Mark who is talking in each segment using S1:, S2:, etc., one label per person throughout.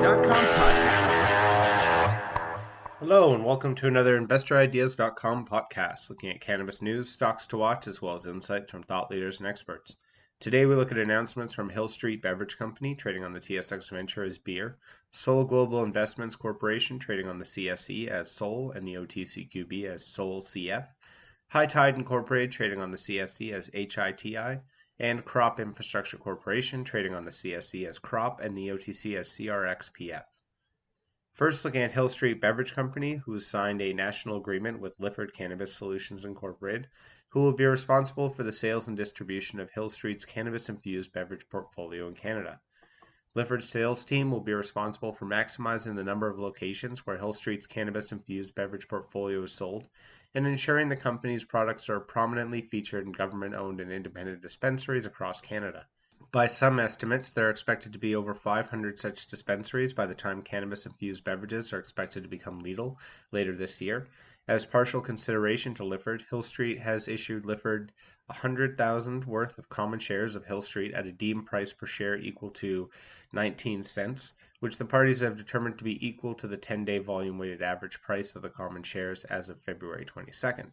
S1: InvestorIdeas.com podcast.
S2: Hello and welcome to another InvestorIdeas.com podcast, looking at cannabis news, stocks to watch, as well as insights from thought leaders and experts. Today we look at announcements from Hill Street Beverage Company, trading on the TSXV Venture as Beer, Sol Global Investments Corporation, trading on the CSE as Sol and the OTCQB as SOLCF, HITI Incorporated, trading on the CSE as HITI, and Crop Infrastructure Corporation, trading on the CSE as Crop and the OTC as CRXPF. First, looking at Hill Street Beverage Company, who signed a national agreement with Lifford Cannabis Solutions Incorporated, who will be responsible for the sales and distribution of Hill Street's cannabis-infused beverage portfolio in Canada. Lifford's sales team will be responsible for maximizing the number of locations where Hill Street's cannabis-infused beverage portfolio is sold, and ensuring the company's products are prominently featured in government-owned and independent dispensaries across Canada. By some estimates, there are expected to be over 500 such dispensaries by the time cannabis-infused beverages are expected to become legal later this year. As partial consideration to Lifford, Hill Street has issued Lifford $100,000 worth of common shares of Hill Street at a deemed price per share equal to 19 cents, which the parties have determined to be equal to the 10-day volume-weighted average price of the common shares as of February 22nd.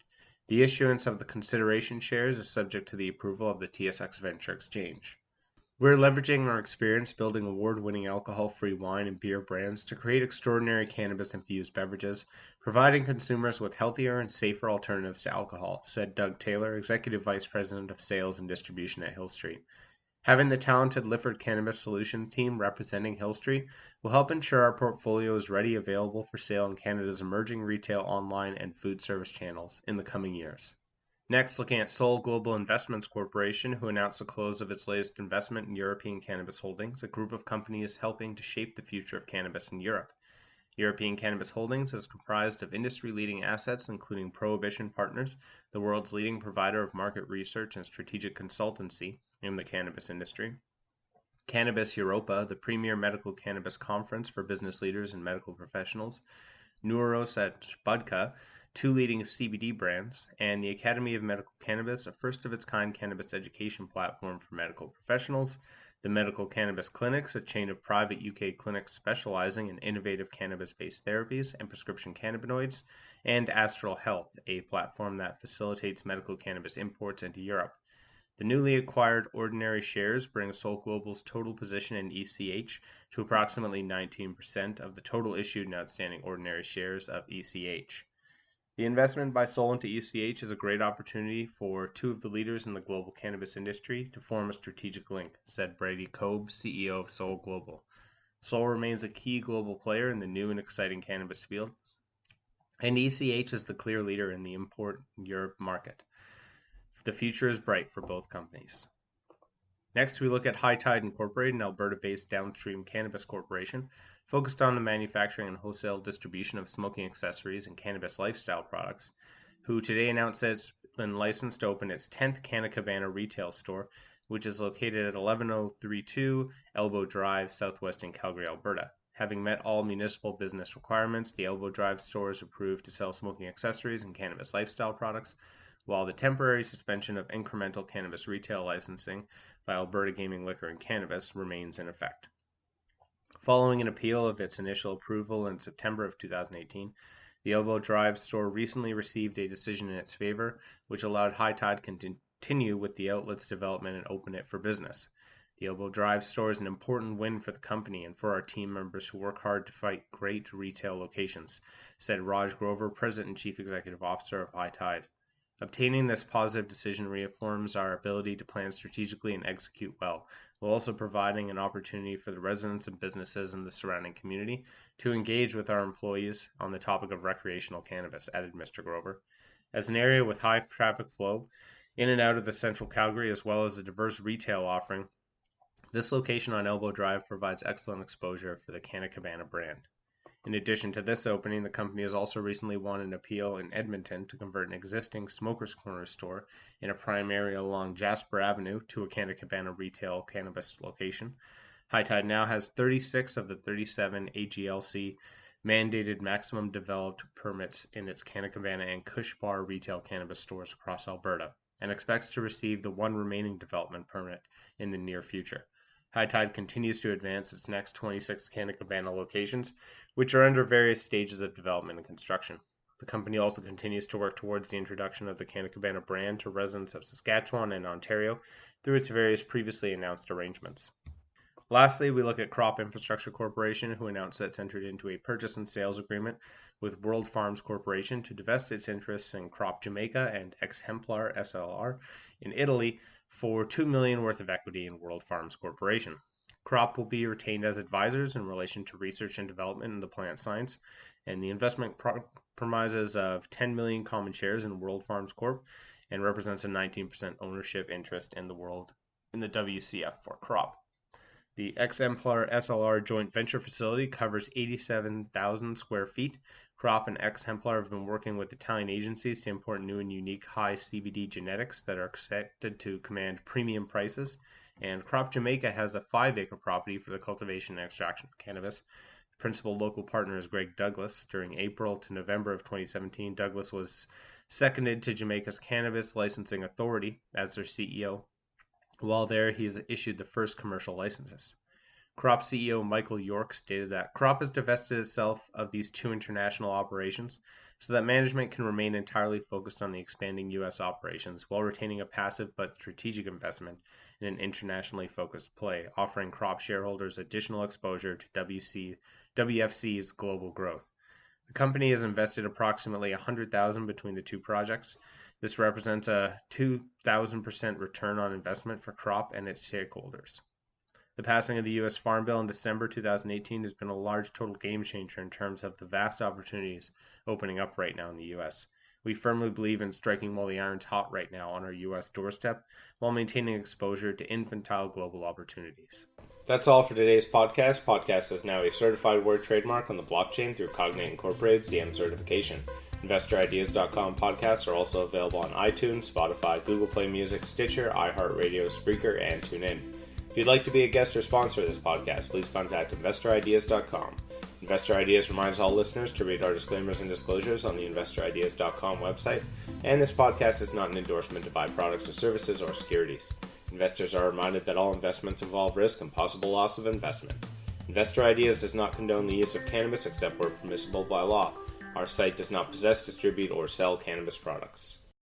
S2: The issuance of the consideration shares is subject to the approval of the TSXV Venture Exchange. We're leveraging our experience building award-winning alcohol-free wine and beer brands to create extraordinary cannabis-infused beverages, providing consumers with healthier and safer alternatives to alcohol, said Doug Taylor, Executive Vice President of Sales and Distribution at Hill Street. Having the talented Lifford Cannabis Solution team representing Hill Street will help ensure our portfolio is ready available for sale in Canada's emerging retail, online, and food service channels in the coming years. Next, looking at Sol Global Investments Corporation, who announced the close of its latest investment in European Cannabis Holdings, a group of companies helping to shape the future of cannabis in Europe. European Cannabis Holdings is comprised of industry-leading assets including Prohibition Partners, the world's leading provider of market research and strategic consultancy in the cannabis industry, Cannabis Europa, the premier medical cannabis conference for business leaders and medical professionals, Neuros at Budka, two leading CBD brands, and the Academy of Medical Cannabis, a first-of-its-kind cannabis education platform for medical professionals, the Medical Cannabis Clinics, a chain of private UK clinics specializing in innovative cannabis-based therapies and prescription cannabinoids, and Astral Health, a platform that facilitates medical cannabis imports into Europe. The newly acquired ordinary shares bring Sol Global's total position in ECH to approximately 19% of the total issued and outstanding ordinary shares of ECH. The investment by Sol into ECH is a great opportunity for two of the leaders in the global cannabis industry to form a strategic link, said Brady Kobe, CEO of Sol Global. Sol remains a key global player in the new and exciting cannabis field, and ECH is the clear leader in the import Europe market. The future is bright for both companies. Next, we look at High Tide Incorporated, an Alberta-based downstream cannabis corporation focused on the manufacturing and wholesale distribution of smoking accessories and cannabis lifestyle products, who today announced that it's been licensed to open its 10th Canna Cabana retail store, which is located at 11032 Elbow Drive, southwest in Calgary, Alberta. Having met all municipal business requirements, the Elbow Drive store is approved to sell smoking accessories and cannabis lifestyle products, while the temporary suspension of incremental cannabis retail licensing by Alberta Gaming Liquor and Cannabis remains in effect. Following an appeal of its initial approval in September of 2018, the Elbow Drive store recently received a decision in its favor, which allowed High Tide to continue with the outlet's development and open it for business. The Elbow Drive store is an important win for the company and for our team members who work hard to fight great retail locations, said Raj Grover, President and Chief Executive Officer of High Tide. Obtaining this positive decision reaffirms our ability to plan strategically and execute well, while also providing an opportunity for the residents and businesses in the surrounding community to engage with our employees on the topic of recreational cannabis, added Mr. Grover. As an area with high traffic flow in and out of the central Calgary, as well as a diverse retail offering, this location on Elbow Drive provides excellent exposure for the Canna Cabana brand. In addition to this opening, the company has also recently won an appeal in Edmonton to convert an existing Smoker's Corner store in a prime area along Jasper Avenue to a Canna Cabana retail cannabis location. High Tide now has 36 of the 37 AGLC mandated maximum developed permits in its Canna Cabana and Kush Bar retail cannabis stores across Alberta, and expects to receive the one remaining development permit in the near future. HITI continues to advance its next 26 Canna locations, which are under various stages of development and construction. The company also continues to work towards the introduction of the Canna brand to residents of Saskatchewan and Ontario through its various previously announced arrangements. Lastly, we look at Crop Infrastructure Corporation, who announced that it's entered into a purchase and sales agreement with World Farms Corporation to divest its interests in Crop Jamaica and Exemplar SLR in Italy for $2 million worth of equity in World Farms Corporation. Crop will be retained as advisors in relation to research and development in the plant science, and the investment comprises of 10 million common shares in World Farms Corp and represents a 19% ownership interest in the WCF for Crop. The Exemplar SLR joint venture facility covers 87,000 square feet. Crop and Exemplar have been working with Italian agencies to import new and unique high CBD genetics that are expected to command premium prices. And Crop Jamaica has a 5-acre property for the cultivation and extraction of cannabis. The principal local partner is Greg Douglas. During April to November of 2017, Douglas was seconded to Jamaica's Cannabis Licensing Authority as their CEO. While there, he has issued the first commercial licenses. Crop CEO Michael York stated that Crop has divested itself of these 2 international operations so that management can remain entirely focused on the expanding U.S. operations while retaining a passive but strategic investment in an internationally focused play, offering Crop shareholders additional exposure to WFC's global growth. The company has invested approximately $100,000 between the 2 projects. This represents a 2,000% return on investment for Crop and its stakeholders. The passing of the U.S. Farm Bill in December 2018 has been a large total game changer in terms of the vast opportunities opening up right now in the U.S. We firmly believe in striking while the iron's hot right now on our U.S. doorstep while maintaining exposure to infantile global opportunities. That's all for today's podcast. Podcast is now a certified word trademark on the blockchain through Cognate Incorporated's CM certification. InvestorIdeas.com podcasts are also available on iTunes, Spotify, Google Play Music, Stitcher, iHeartRadio, Spreaker, and TuneIn. If you'd like to be a guest or sponsor of this podcast, please contact InvestorIdeas.com. Investor Ideas reminds all listeners to read our disclaimers and disclosures on the InvestorIdeas.com website, and this podcast is not an endorsement to buy products or services or securities. Investors are reminded that all investments involve risk and possible loss of investment. Investor Ideas does not condone the use of cannabis except where permissible by law. Our site does not possess, distribute, or sell cannabis products.